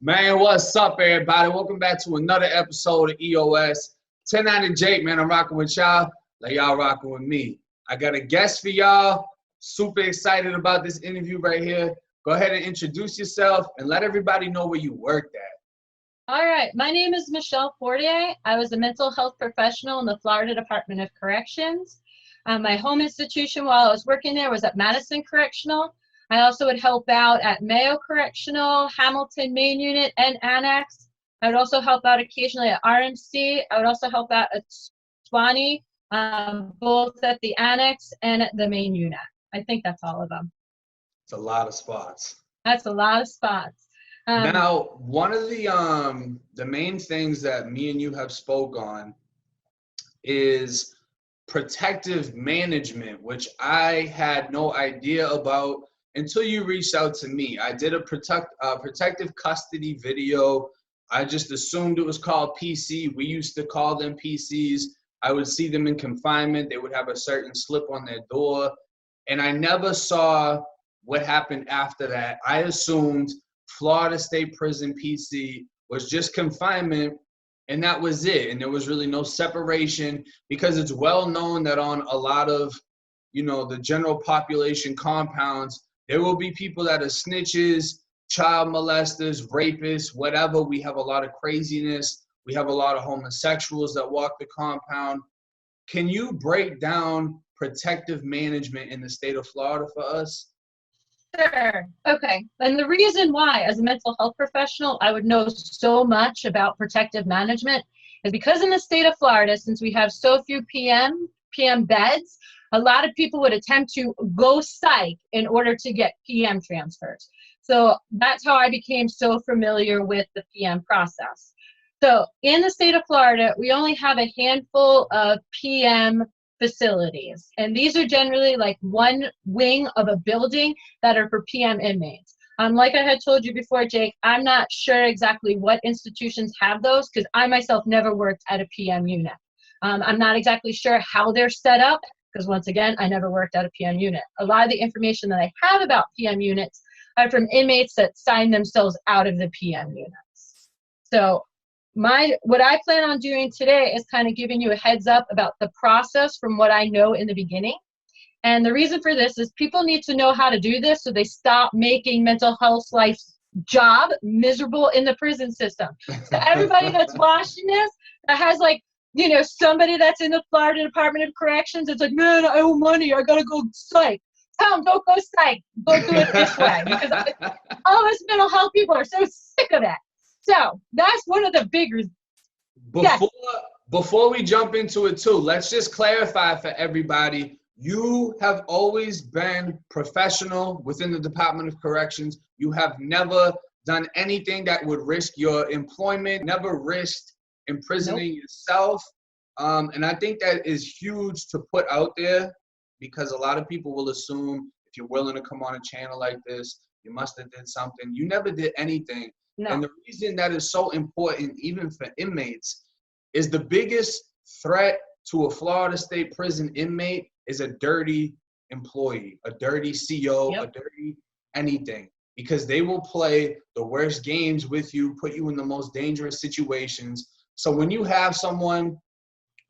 Man, what's up, everybody? Welcome back to another episode of EOS. 1090 Jake, man, I'm rocking with y'all like y'all rocking with me. I got a guest for y'all. Super excited about this interview right here. Go ahead and introduce yourself and let everybody know where you worked at. All right, my name is Michelle Fortier. I was a mental health professional in the Florida Department of Corrections. My home institution while I was working there was at Madison Correctional. I also would help out at Mayo Correctional, Hamilton Main Unit, and Annex. I would also help out occasionally at RMC. I would also help out at Swanee, both at the Annex and at the Main Unit. I think that's all of them. It's a lot of spots. That's a lot of spots. Now, one of the main things that me and you have spoke on is protective management, which I had no idea about until you reached out to me. I did a protective custody video. I just assumed it was called PC. We used to call them PCs. I would see them in confinement. They would have a certain slip on their door. And I never saw what happened after that. I assumed Florida State Prison PC was just confinement, and that was it. And there was really no separation, because it's well known that on a lot of, the general population compounds, there will be people that are snitches, child molesters, rapists, whatever. We have a lot of craziness. We have a lot of homosexuals that walk the compound. Can you break down protective management in the state of Florida for us? Sure. Okay. And the reason why, as a mental health professional, I would know so much about protective management is because in the state of Florida, since we have so few PM beds, a lot of people would attempt to go psych in order to get PM transfers. So that's how I became so familiar with the PM process. So in the state of Florida, we only have a handful of PM facilities, and these are generally like one wing of a building that are for PM inmates. Like I had told you before, Jake, I'm not sure exactly what institutions have those because I myself never worked at a PM unit. I'm not exactly sure how they're set up because, once again, I never worked at a PM unit. A lot of the information that I have about PM units are from inmates that sign themselves out of the PM units. So what I plan on doing today is kind of giving you a heads up about the process from what I know in the beginning. And the reason for this is people need to know how to do this so they stop making mental health life's job miserable in the prison system. So everybody that's watching this that has somebody that's in the Florida Department of Corrections, it's like, man, I owe money, I gotta go psych. Tell them, don't go psych, go do it this way. Because all of us mental health people are so sick of it. So that's one of the bigger. Before we jump into it too, let's just clarify for everybody. You have always been professional within the Department of Corrections. You have never done anything that would risk your employment, never risked imprisoning yourself. And I think that is huge to put out there, because a lot of people will assume if you're willing to come on a channel like this, you must have did something. You never did anything. No. And the reason that is so important, even for inmates, is the biggest threat to a Florida State Prison inmate is a dirty employee, a dirty CO, a dirty anything, because they will play the worst games with you, put you in the most dangerous situations. So when you have someone,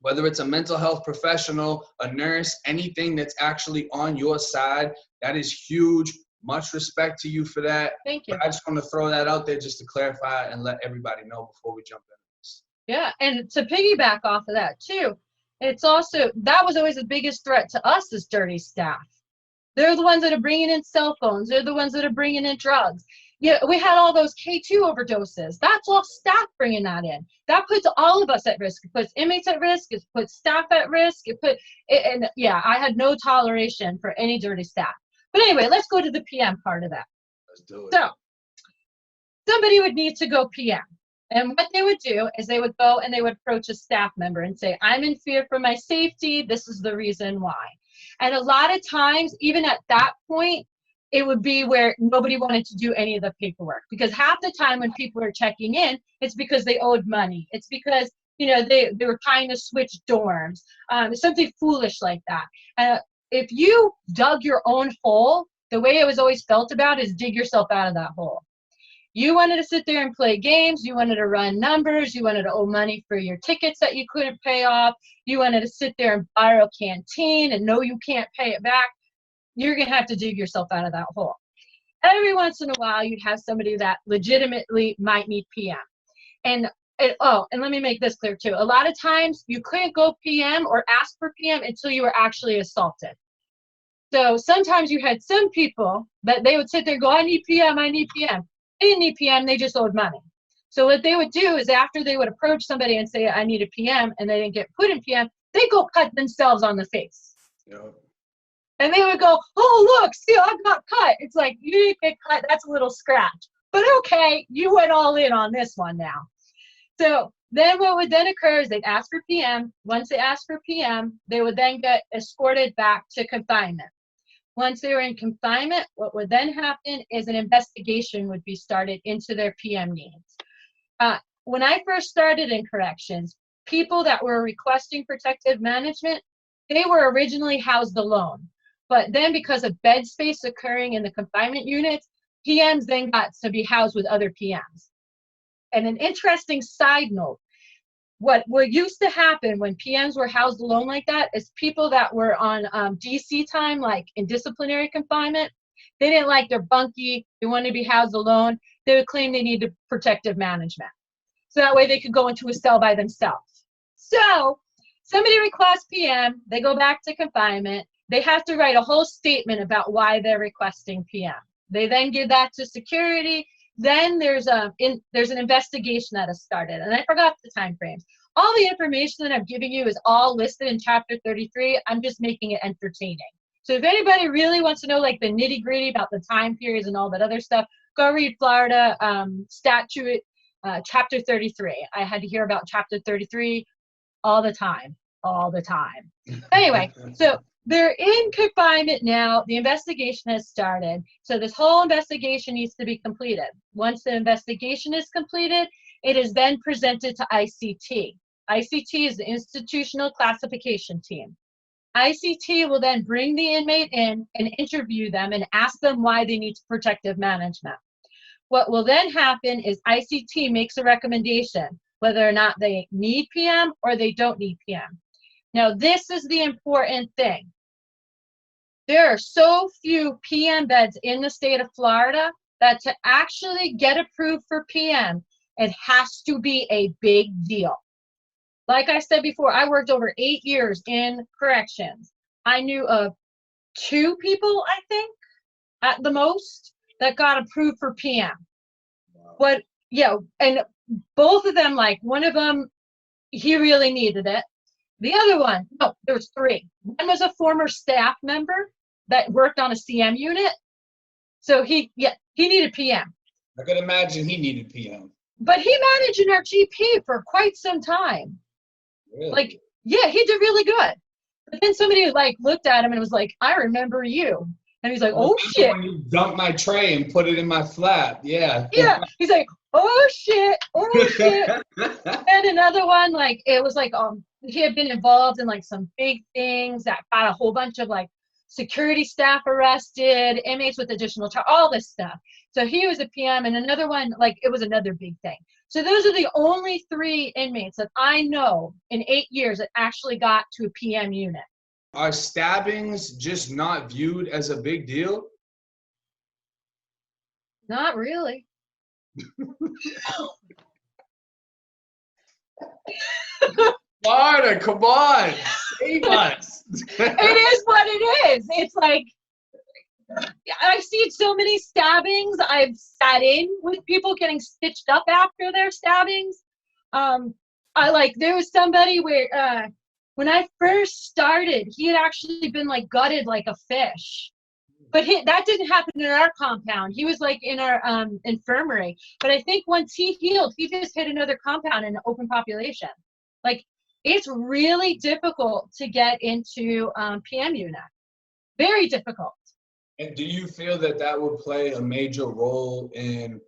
whether it's a mental health professional, a nurse, anything that's actually on your side, that is huge. Much respect to you for that. Thank you. But I just want to throw that out there just to clarify and let everybody know before we jump into this. Yeah, and to piggyback off of that too, it's also, that was always the biggest threat to us as dirty staff. They're the ones that are bringing in cell phones. They're the ones that are bringing in drugs. Yeah, we had all those K2 overdoses. That's all staff bringing that in. That puts all of us at risk. It puts inmates at risk. It puts staff at risk. I had no toleration for any dirty staff. But anyway, let's go to the PM part of that. Let's do it. So somebody would need to go PM. And what they would do is they would go and they would approach a staff member and say, I'm in fear for my safety. This is the reason why. And a lot of times, even at that point, it would be where nobody wanted to do any of the paperwork, because half the time when people are checking in, it's because they owed money. It's because, they were trying to switch dorms, something foolish like that. If you dug your own hole, the way it was always felt about is dig yourself out of that hole. You wanted to sit there and play games. You wanted to run numbers. You wanted to owe money for your tickets that you couldn't pay off. You wanted to sit there and borrow canteen and know you can't pay it back. You're going to have to dig yourself out of that hole. Every once in a while, you'd have somebody that legitimately might need PM. And let me make this clear too. A lot of times you couldn't go PM or ask for PM until you were actually assaulted. So sometimes you had some people that they would sit there and go, I need PM, I need PM. They didn't need PM, they just owed money. So what they would do is after they would approach somebody and say, I need a PM, and they didn't get put in PM, they go cut themselves on the face. Yep. And they would go, oh, look, see, I got cut. It's like, you didn't get cut, that's a little scratch. But okay, you went all in on this one now. So then what would then occur is they'd ask for PM. Once they asked for PM, they would then get escorted back to confinement. Once they were in confinement, what would then happen is an investigation would be started into their PM needs. When I first started in corrections, people that were requesting protective management, they were originally housed alone. But then because of bed space occurring in the confinement units, PMs then got to be housed with other PMs. And an interesting side note, what used to happen when PMs were housed alone like that is people that were on DC time, like in disciplinary confinement, they didn't like their bunkie, they wanted to be housed alone, they would claim they needed protective management. So that way they could go into a cell by themselves. So somebody requests PM, they go back to confinement, they have to write a whole statement about why they're requesting PM. They then give that to security. Then there's an investigation that is started, and I forgot the time frames. All the information that I'm giving you is all listed in Chapter 33. I'm just making it entertaining. So if anybody really wants to know like the nitty gritty about the time periods and all that other stuff, go read Florida Statute Chapter 33. I had to hear about Chapter 33 all the time. Anyway, so they're in confinement now. The investigation has started. So this whole investigation needs to be completed. Once the investigation is completed, it is then presented to ICT. ICT is the Institutional Classification Team. ICT will then bring the inmate in and interview them and ask them why they need protective management. What will then happen is ICT makes a recommendation whether or not they need PM or they don't need PM. Now, this is the important thing. There are so few PM beds in the state of Florida that to actually get approved for PM, it has to be a big deal. Like I said before, I worked over 8 years in corrections. I knew of 2 people, I think, at the most, that got approved for PM. But yeah, and both of them, like one of them, he really needed it. The other one, no, there was 3. One was a former staff member that worked on a CM unit. So he needed PM. I could imagine he needed PM. But he managed in our GP for quite some time. Really? Like, yeah, he did really good. But then somebody like looked at him and was like, I remember you. And he's like, oh shit. When you dumped my tray and put it in my flat, yeah. Yeah, he's like, oh shit. And another one, like, it was like, he had been involved in like some big things that got a whole bunch of like security staff arrested, inmates with additional charge, all this stuff. So he was a PM, and another one, like, it was another big thing. So those are the only 3 inmates that I know in 8 years that actually got to a PM unit. Are stabbings just not viewed as a big deal? Not really. Florida, come on, save us. It is what it is. It's like, I've seen so many stabbings. I've sat in with people getting stitched up after their stabbings. There was somebody where, when I first started, he had actually been like gutted like a fish. But that didn't happen in our compound. He was like in our infirmary. But I think once he healed, he just hit another compound in an open population. Like, it's really difficult to get into PM unit. Very difficult. And do you feel that that would play a major role in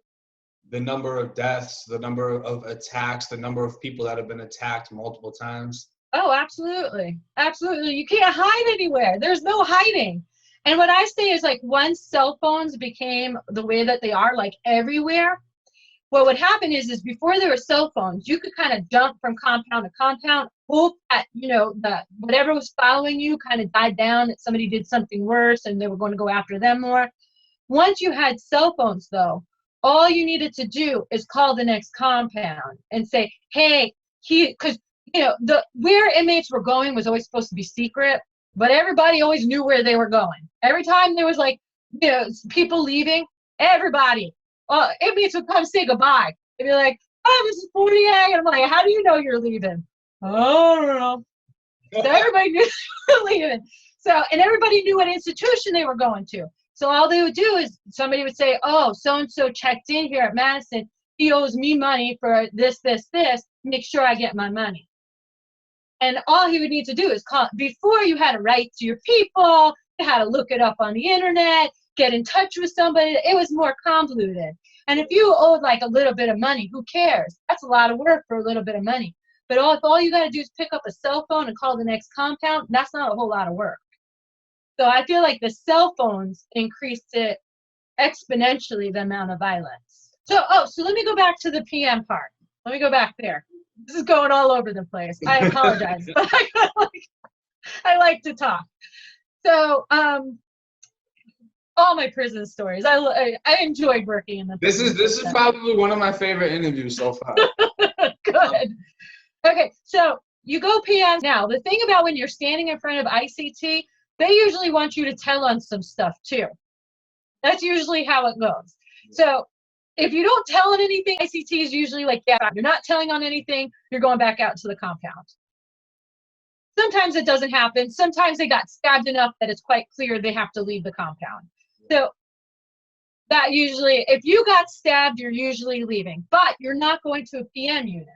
the number of deaths, the number of attacks, the number of people that have been attacked multiple times? Oh, absolutely. Absolutely. You can't hide anywhere. There's no hiding. And what I say is, like, once cell phones became the way that they are, like everywhere, what would happen is before there were cell phones, you could kind of jump from compound to compound, hope that, that whatever was following you kind of died down, that somebody did something worse and they were going to go after them more. Once you had cell phones, though, all you needed to do is call the next compound and say, hey, because, where inmates were going was always supposed to be secret, but everybody always knew where they were going. Every time there was people leaving, everybody, inmates would come say goodbye. They'd be like, oh, this is 48. And I'm like, how do you know you're leaving? Oh, I don't know. So everybody knew they were leaving. So, and everybody knew what institution they were going to. So all they would do is somebody would say, oh, so-and-so checked in here at Madison. He owes me money for this. Make sure I get my money. And all he would need to do is call. Before, you had to write to your people. You had to look it up on the internet, get in touch with somebody. It was more convoluted. And if you owed like a little bit of money, who cares? That's a lot of work for a little bit of money. But if all you got to do is pick up a cell phone and call the next compound, that's not a whole lot of work. So I feel like the cell phones increased it exponentially, the amount of violence. So let me go back to the PM part. Let me go back there. This is going all over the place. I apologize, but I like to talk. So all my prison stories. I enjoyed working in the prison. This is probably one of my favorite interviews so far. Good. Okay, so you go PM. Now, the thing about when you're standing in front of ICT, they usually want you to tell on some stuff too. That's usually how it goes. So if you don't tell on anything, ICT is usually like, yeah, you're not telling on anything, you're going back out to the compound. Sometimes it doesn't happen. Sometimes they got stabbed enough that it's quite clear they have to leave the compound. So that usually, if you got stabbed, you're usually leaving, but you're not going to a PM unit.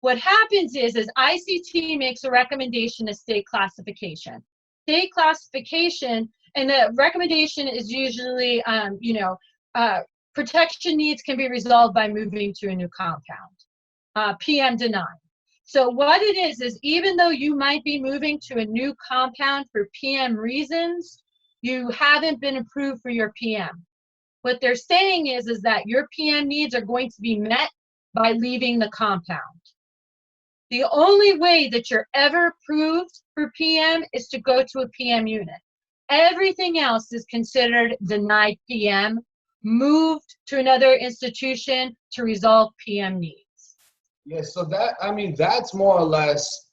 What happens is ICT makes a recommendation to state classification. State classification, and the recommendation is usually, protection needs can be resolved by moving to a new compound. PM denied. So what it is even though you might be moving to a new compound for PM reasons, you haven't been approved for your PM. What they're saying is that your PM needs are going to be met by leaving the compound. The only way that you're ever approved for PM is to go to a PM unit. Everything else is considered denied PM, moved to another institution to resolve PM needs. Yeah, so that's more or less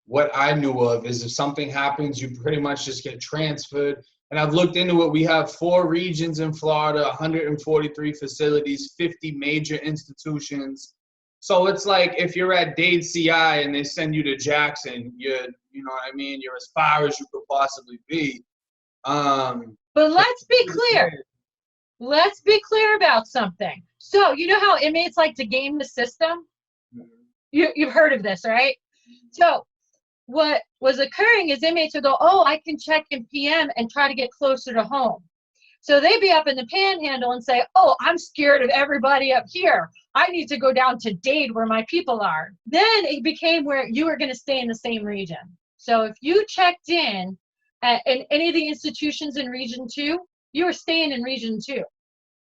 what I knew of, is if something happens, you pretty much just get transferred. And I've looked into it. We have 4 regions in Florida, 143 facilities, 50 major institutions. So it's like if you're at Dade CI and they send you to Jackson, you're as far as you could possibly be. But let's be clear. Let's be clear about something. So you know how inmates like to game the system? You've heard of this, right? So what was occurring is inmates would go, oh, I can check in PM and try to get closer to home. So they'd be up in the panhandle and say, oh, I'm scared of everybody up here. I need to go down to Dade where my people are. Then it became where you were going to stay in the same region. So if you checked in at any of the institutions in Region 2, you were staying in Region 2.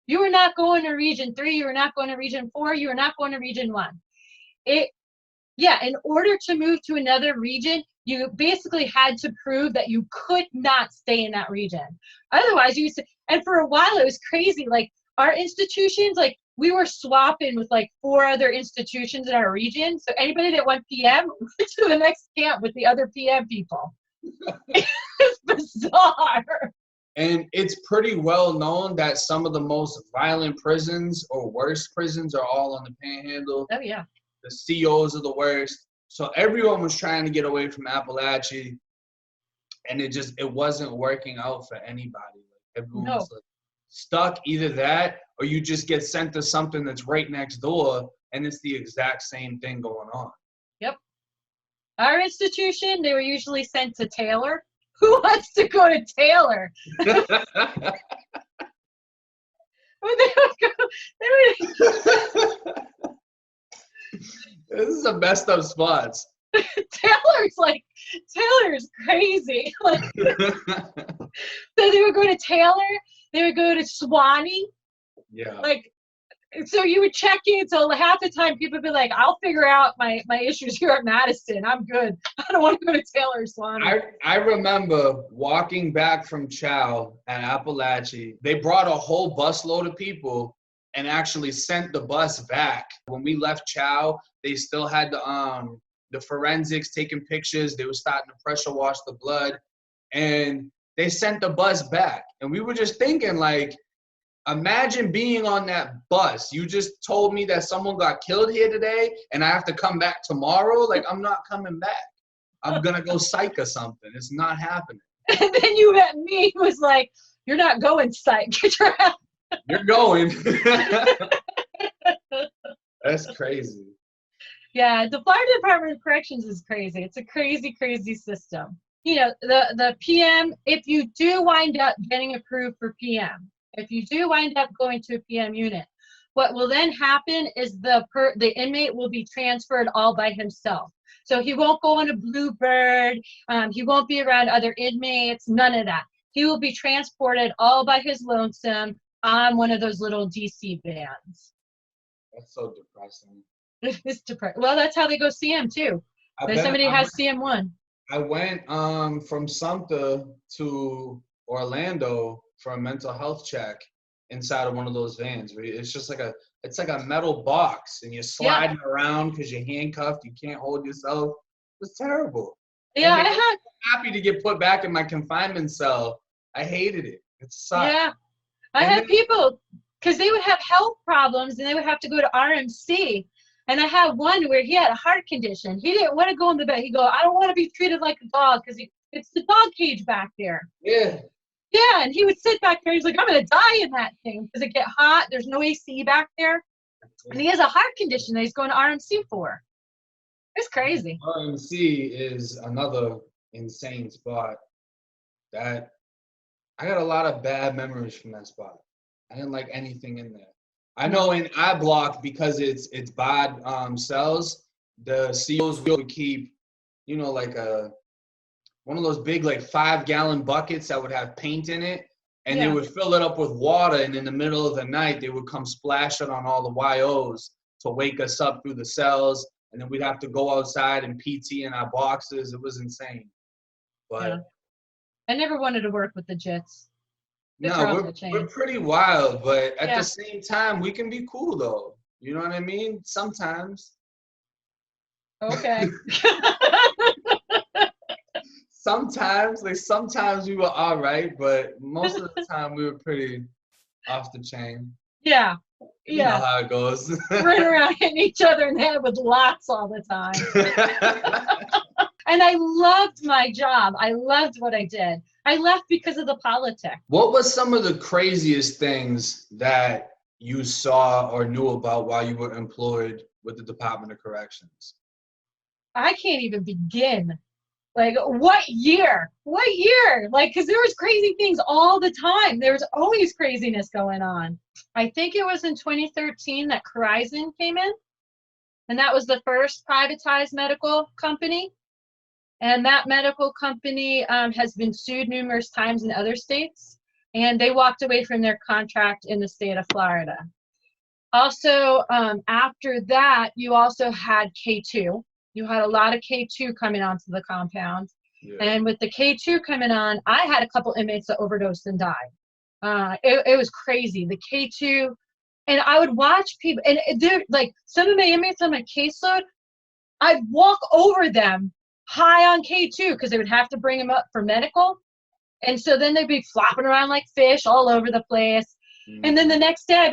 You were not going to Region 3. You were not going to Region 4. You were not going to Region 1. In order to move to another region, you basically had to prove that you could not stay in that region. Otherwise, and for a while it was crazy. Like our institutions, like we were swapping with like 4 other institutions in our region. So anybody that went PM went to the next camp with the other PM people. It's bizarre. And it's pretty well known that some of the most violent prisons or worst prisons are all on the Panhandle. Oh, yeah. The COs are the worst. So everyone was trying to get away from Appalachia, and it wasn't working out for anybody. Like everyone was like stuck. Either that, or you just get sent to something that's right next door, and it's the exact same thing going on. Yep. Our institution, they were usually sent to Taylor. Who wants to go to Taylor? This is the messed up spots. Taylor's crazy. Like, so they would go to Taylor, they would go to Swanee. Yeah. Like So you would check in. So half the time people would be like, I'll figure out my issues here at Madison. I'm good. I don't want to go to Taylor Swanee. I remember walking back from Chow at Appalachia. They brought a whole busload of people and actually sent the bus back. When we left Chow, they still had the forensics taking pictures. They were starting to pressure wash the blood. And they sent the bus back. And we were just thinking, like, imagine being on that bus. You just told me that someone got killed here today and I have to come back tomorrow. Like, I'm not coming back. I'm going to go psych or something. It's not happening. And then you met me, was like, you're not going psych. Get your ass. You're going. That's crazy. Yeah, the Florida Department of Corrections is crazy. It's a crazy, crazy system. You know, the PM, if you do wind up getting approved for PM, if you do wind up going to a PM unit, what will then happen is the inmate will be transferred all by himself. So he won't go on a Bluebird. He won't be around other inmates, none of that. He will be transported all by his lonesome on one of those little DC vans. That's so depressing. It's depressing. Well, that's how they go see him too. Somebody has CM1. I went from Sumter to Orlando for a mental health check inside of one of those vans. It's just like it's like a metal box, and you're sliding around because you're handcuffed. You can't hold yourself. It was terrible. Yeah, I'm happy to get put back in my confinement cell. I hated it. It sucked. Yeah, I had people because they would have health problems and they would have to go to RMC. And I had one where he had a heart condition. He didn't want to go in the bed. He go, I don't want to be treated like a dog because it's the dog cage back there. Yeah. Yeah, and he would sit back there. He's like, I'm going to die in that thing because it get hot. There's no AC back there. And he has a heart condition that he's going to RMC for. It's crazy. RMC is another insane spot. That I got a lot of bad memories from that spot. I didn't like anything in there. I know in I block, because it's bad cells, the COs would keep, you know, like one of those big like 5-gallon buckets that would have paint in it, and they would fill it up with water, and in the middle of the night they would come splash it on all the YOs to wake us up through the cells, and then we'd have to go outside and PT in our boxes. It was insane. But I never wanted to work with the Jits. No, we're pretty wild, but at the same time, we can be cool, though. You know what I mean? Sometimes. Okay. Sometimes we were all right, but most of the time we were pretty off the chain. Yeah. You know how it goes. Running around hitting each other in the head with lots all the time. And I loved my job. I loved what I did. I left because of the politics. What was some of the craziest things that you saw or knew about while you were employed with the Department of Corrections? I can't even begin. Like, what year? What year? Like, because there was crazy things all the time. There was always craziness going on. I think it was in 2013 that Corizon came in. And that was the first privatized medical company. And that medical company has been sued numerous times in other states. And they walked away from their contract in the state of Florida. Also, after that, you also had K2. You had a lot of K2 coming onto the compound. Yeah. And with the K2 coming on, I had a couple inmates that overdosed and died. It was crazy. The K2, and I would watch people, and they're like, some of my inmates on my caseload, I'd walk over them high on K2 because they would have to bring them up for medical. And so then they'd be flopping around like fish all over the place. And then the next day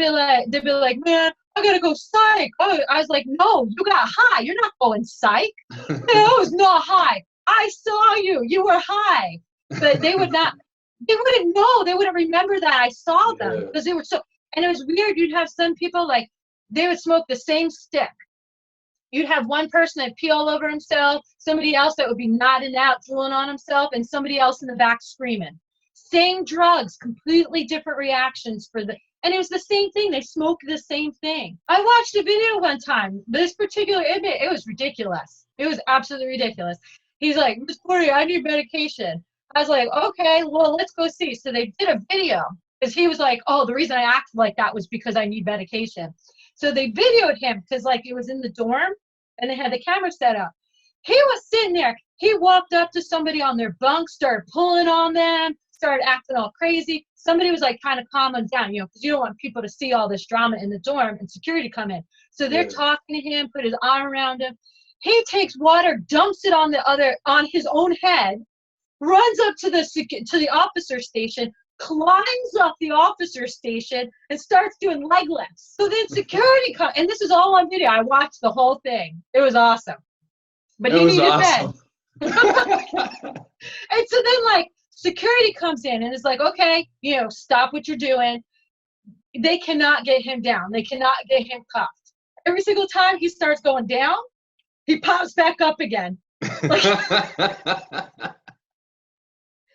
they'd be like, man, I gotta go psych. Oh, I was like, no, you got high. You're not going psych. I was not high. I saw you. You were high. But they wouldn't know. They wouldn't remember that I saw them because they were so, and it was weird. You'd have some people like, they would smoke the same stick. You'd have one person that'd pee all over himself, somebody else that would be nodding out, drooling on himself, and somebody else in the back screaming. Same drugs, completely different reactions and it was the same thing. They smoked the same thing. I watched a video one time. This particular inmate, it was ridiculous. It was absolutely ridiculous. He's like, Miss Porter, I need medication. I was like, okay, well, let's go see. So they did a video. because he was like, oh, the reason I acted like that was because I need medication. So they videoed him because like it was in the dorm and they had the camera set up. He was sitting there. He walked up to somebody on their bunk, started pulling on them, started acting all crazy. Somebody was like kind of calming down, you know, because you don't want people to see all this drama in the dorm and security come in. So they're talking to him, put his arm around him. He takes water, dumps it on his own head, runs up to the officer station, climbs up the officer station, and starts doing leg lifts. So then security comes, and this is all on video. I watched the whole thing. It was awesome. But he needed awesome. Bed. And so then, like, security comes in and is like, okay, you know, stop what you're doing. They cannot get him down. They cannot get him cuffed. Every single time he starts going down, he pops back up again. Like,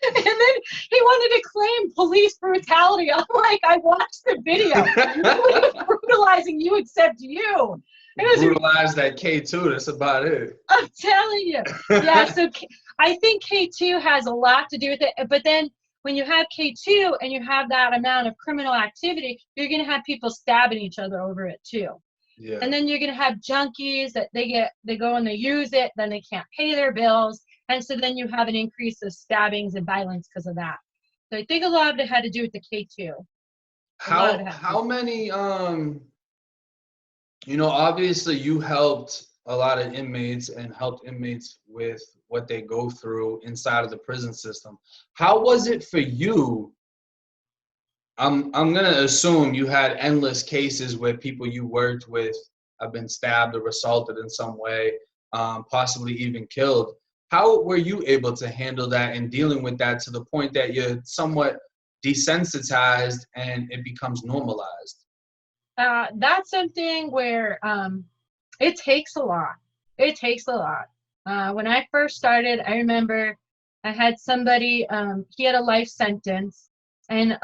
and then he wanted to claim police brutality. I'm like, I watched the video. Nobody was brutalizing you except you. Brutalized that K2, that's about it. I'm telling you. Yeah, so I think K2 has a lot to do with it. But then when you have K2 and you have that amount of criminal activity, you're going to have people stabbing each other over it too. Yeah. And then you're going to have junkies that they go and they use it, then they can't pay their bills. And so then you have an increase of stabbings and violence because of that. So I think a lot of it had to do with the K2. How many, you know, obviously you helped a lot of inmates and helped inmates with what they go through inside of the prison system. How was it for you? I'm gonna assume you had endless cases where people you worked with have been stabbed or assaulted in some way, possibly even killed. How were you able to handle that and dealing with that to the point that you're somewhat desensitized and it becomes normalized? That's something where it takes a lot. It takes a lot. When I first started, I remember I had somebody, he had a life sentence, and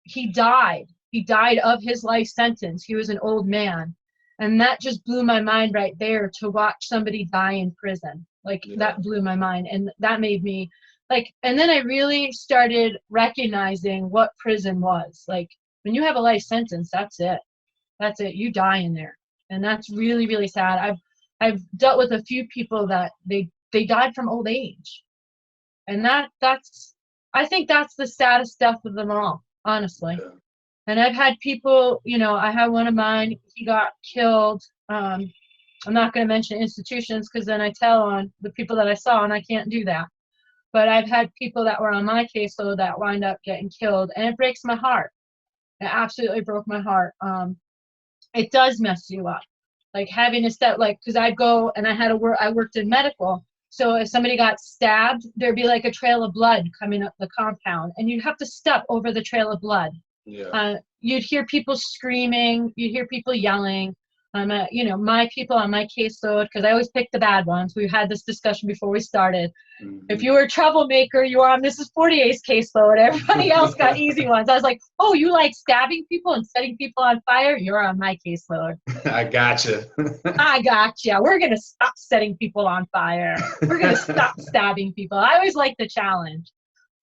he died. He died of his life sentence. He was an old man. And that just blew my mind right there, to watch somebody die in prison. Like, that blew my mind. And that made me, like, and then I really started recognizing what prison was. Like, when you have a life sentence, that's it. That's it. You die in there. And that's really, really sad. I've dealt with a few people that they died from old age. And I think that's the saddest death of them all, honestly. Yeah. And I've had people, you know, I had one of mine, he got killed. I'm not going to mention institutions because then I tell on the people that I saw, and I can't do that. But I've had people that were on my caseload that wind up getting killed, and it breaks my heart. It absolutely broke my heart. It does mess you up. Like, having to step, like, because I'd go and I worked in medical. So if somebody got stabbed, there'd be like a trail of blood coming up the compound, and you'd have to step over the trail of blood. Yeah. You'd hear people screaming, you'd hear people yelling. You know, my people on my caseload, because I always pick the bad ones. We had this discussion before we started. Mm-hmm. If you were a troublemaker, you were on Mrs. 48's caseload. Everybody else got easy ones. I was like, oh, you like stabbing people and setting people on fire? You're on my caseload. I gotcha. I gotcha. We're going to stop setting people on fire. We're going to stop stabbing people. I always liked the challenge.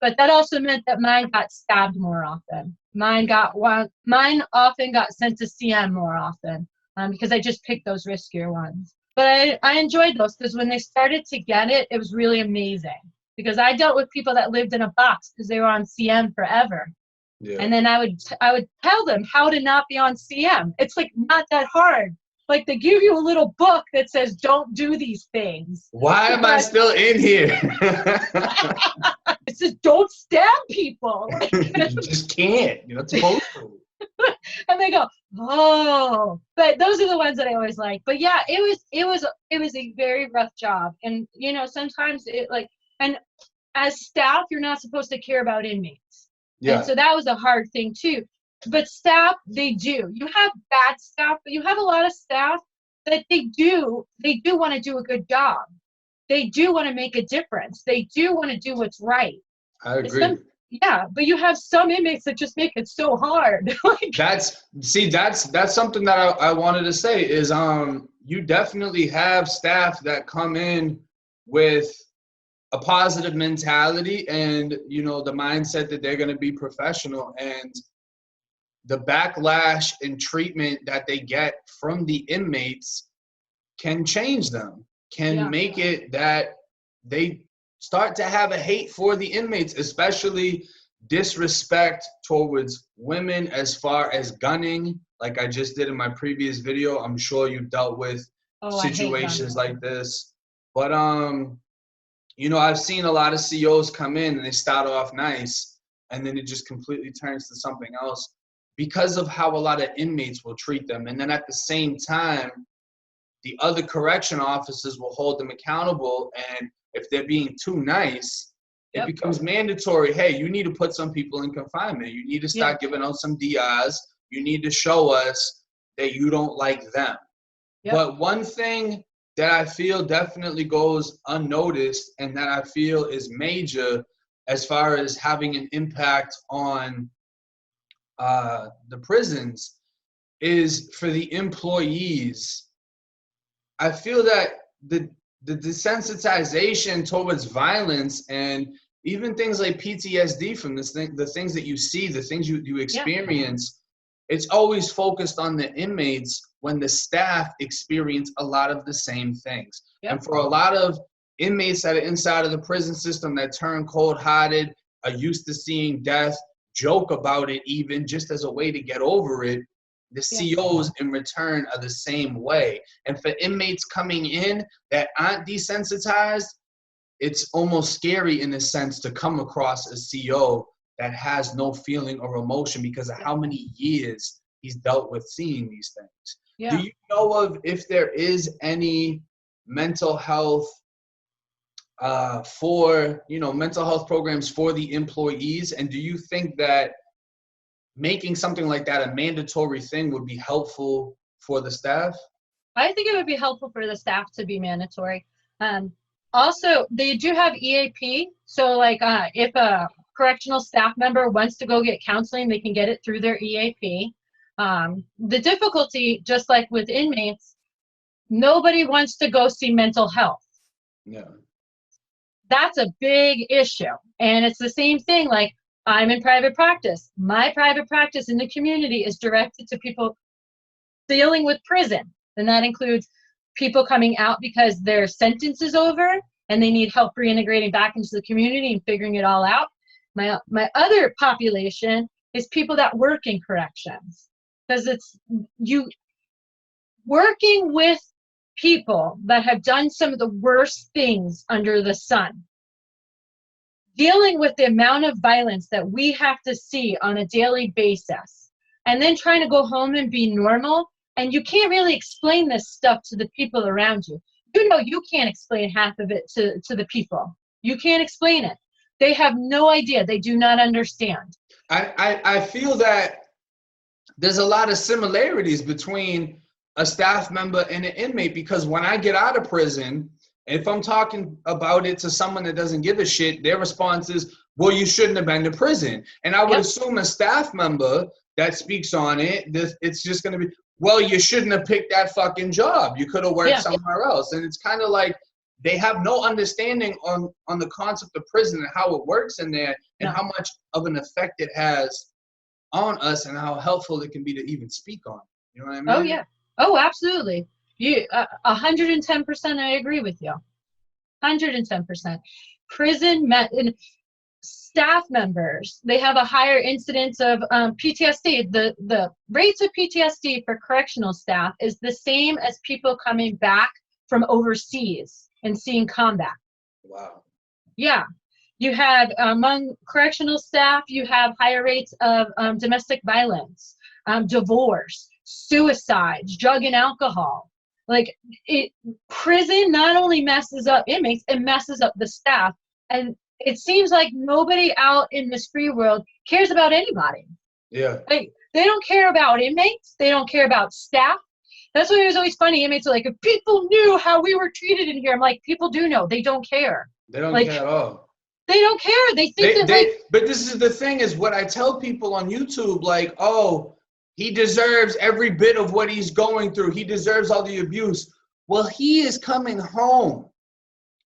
But that also meant that mine got stabbed more often. Mine often got sent to CM more often. Because I just picked those riskier ones. But I enjoyed those, because when they started to get it, it was really amazing. Because I dealt with people that lived in a box because they were on CM forever. Yeah. And then I would tell them how to not be on CM. It's like not that hard. Like, they give you a little book that says, don't do these things. Why am I still in here? It says, don't stab people. You just can't. You're not supposed to. And they go, oh, but those are the ones that I always like. But yeah, it was a very rough job. And, you know, sometimes and as staff, you're not supposed to care about inmates. Yeah. And so that was a hard thing too. But staff, they do. You have bad staff, but you have a lot of staff that they do want to do a good job. They do want to make a difference. They do want to do what's right. I agree. Yeah, but you have some inmates that just make it so hard. That's something that I wanted to say is you definitely have staff that come in with a positive mentality and, you know, the mindset that they're going to be professional, and the backlash and treatment that they get from the inmates can change them, can make it that they start to have a hate for the inmates, especially disrespect towards women as far as gunning, like I just did in my previous video. I'm sure you've dealt with situations like this. But you know, I've seen a lot of COs come in and they start off nice and then it just completely turns to something else because of how a lot of inmates will treat them. And then at the same time, the other correction officers will hold them accountable, and if they're being too nice, it becomes mandatory. Hey, you need to put some people in confinement. You need to start giving out some DIs. You need to show us that you don't like them. But one thing that I feel definitely goes unnoticed and that I feel is major as far as having an impact on the prisons is for the employees. I feel that the desensitization towards violence and even things like PTSD from the things that you see, the things you experience, it's always focused on the inmates when the staff experience a lot of the same things. And for a lot of inmates that are inside of the prison system that turn cold-hearted, are used to seeing death, joke about it even just as a way to get over it, the COs in return are the same way. And for inmates coming in that aren't desensitized, it's almost scary in a sense to come across a CO that has no feeling or emotion because of how many years he's dealt with seeing these things. Do you know of if there is any mental health mental health programs for the employees? And do you think that making something like that a mandatory thing would be helpful for the staff? I think it would be helpful for the staff to be mandatory. Also, they do have EAP. So like if a correctional staff member wants to go get counseling, they can get it through their EAP. The difficulty, just like with inmates, nobody wants to go see mental health. That's a big issue. And it's the same thing, like I'm in private practice. My private practice in the community is directed to people dealing with prison. And that includes people coming out because their sentence is over and they need help reintegrating back into the community and figuring it all out. My other population is people that work in corrections, because it's you working with people that have done some of the worst things under the sun, dealing with the amount of violence that we have to see on a daily basis, and then trying to go home and be normal. And you can't really explain this stuff to the people around you. You know, you can't explain half of it to the people. You can't explain it. They have no idea. They do not understand. I feel that there's a lot of similarities between a staff member and an inmate, because when I get out of prison, if I'm talking about it to someone that doesn't give a shit, their response is, well, you shouldn't have been to prison. And I would assume a staff member that speaks on it, it's just going to be, well, you shouldn't have picked that fucking job. You could have worked somewhere else. And it's kind of like they have no understanding on the concept of prison and how it works in there and how much of an effect it has on us and how helpful it can be to even speak on. You know what I mean? Oh, yeah. Oh, absolutely. 110% I agree with you. 110%. Prison staff members, they have a higher incidence of PTSD. The rates of PTSD for correctional staff is the same as people coming back from overseas and seeing combat. Wow. Yeah. You have, among correctional staff, you have higher rates of domestic violence, divorce, suicides, drug and alcohol. Like, prison not only messes up inmates, it messes up the staff. And it seems like nobody out in this free world cares about anybody. Yeah. They don't care about inmates. They don't care about staff. That's why it was always funny. Inmates are like, if people knew how we were treated in here, I'm like, people do know. They don't care. They don't care at all. They don't care. They think but this is the thing, is what I tell people on YouTube, like, oh, he deserves every bit of what he's going through. He deserves all the abuse. Well, he is coming home.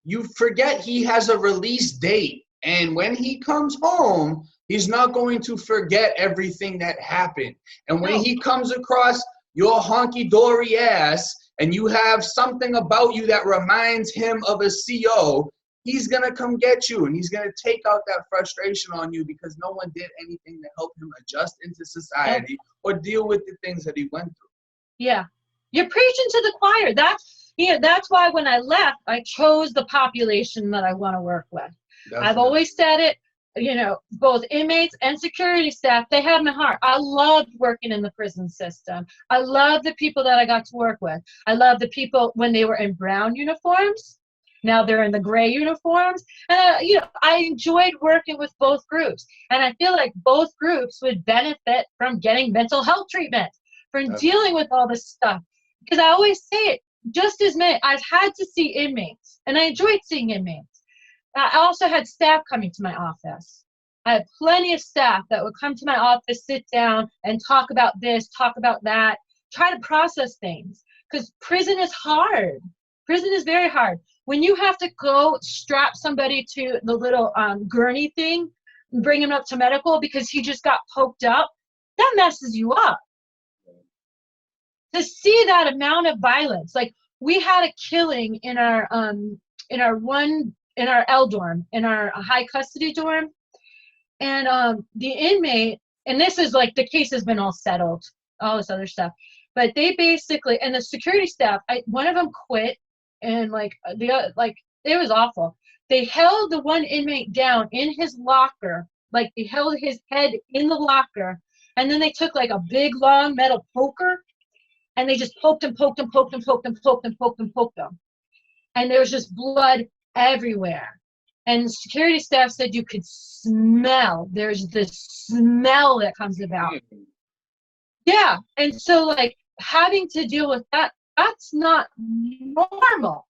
you forget he has a release date. And when he comes home, he's not going to forget everything that happened. And when he comes across your honky-dory ass and you have something about you that reminds him of a CO, he's going to come get you, and he's going to take out that frustration on you because no one did anything to help him adjust into society or deal with the things that he went through. Yeah. You're preaching to the choir. That's why when I left, I chose the population that I want to work with. Definitely. I've always said it, both inmates and security staff, they have my heart. I loved working in the prison system. I love the people that I got to work with. I love the people when they were in brown uniforms. Now they're in the gray uniforms. And, I enjoyed working with both groups. And I feel like both groups would benefit from getting mental health treatment, from dealing with all this stuff. Because I always say it, just as many, I've had to see inmates, and I enjoyed seeing inmates. I also had staff coming to my office. I had plenty of staff that would come to my office, sit down, and talk about this, talk about that, try to process things. Because prison is hard. Prison is very hard. When you have to go strap somebody to the little gurney thing, and bring him up to medical because he just got poked up, that messes you up. To see that amount of violence, like we had a killing in our L dorm, in our high custody dorm, and the inmate, and this is like the case has been all settled, all this other stuff, but they basically, and the security staff, one of them quit, and it was awful. They held the one inmate down in his locker, like they held his head in the locker, and then they took like a big long metal poker, and they just poked him. And there was just blood everywhere. And security staff said you could smell. There's this smell that comes about. Yeah. And so, like, having to deal with that, that's not normal.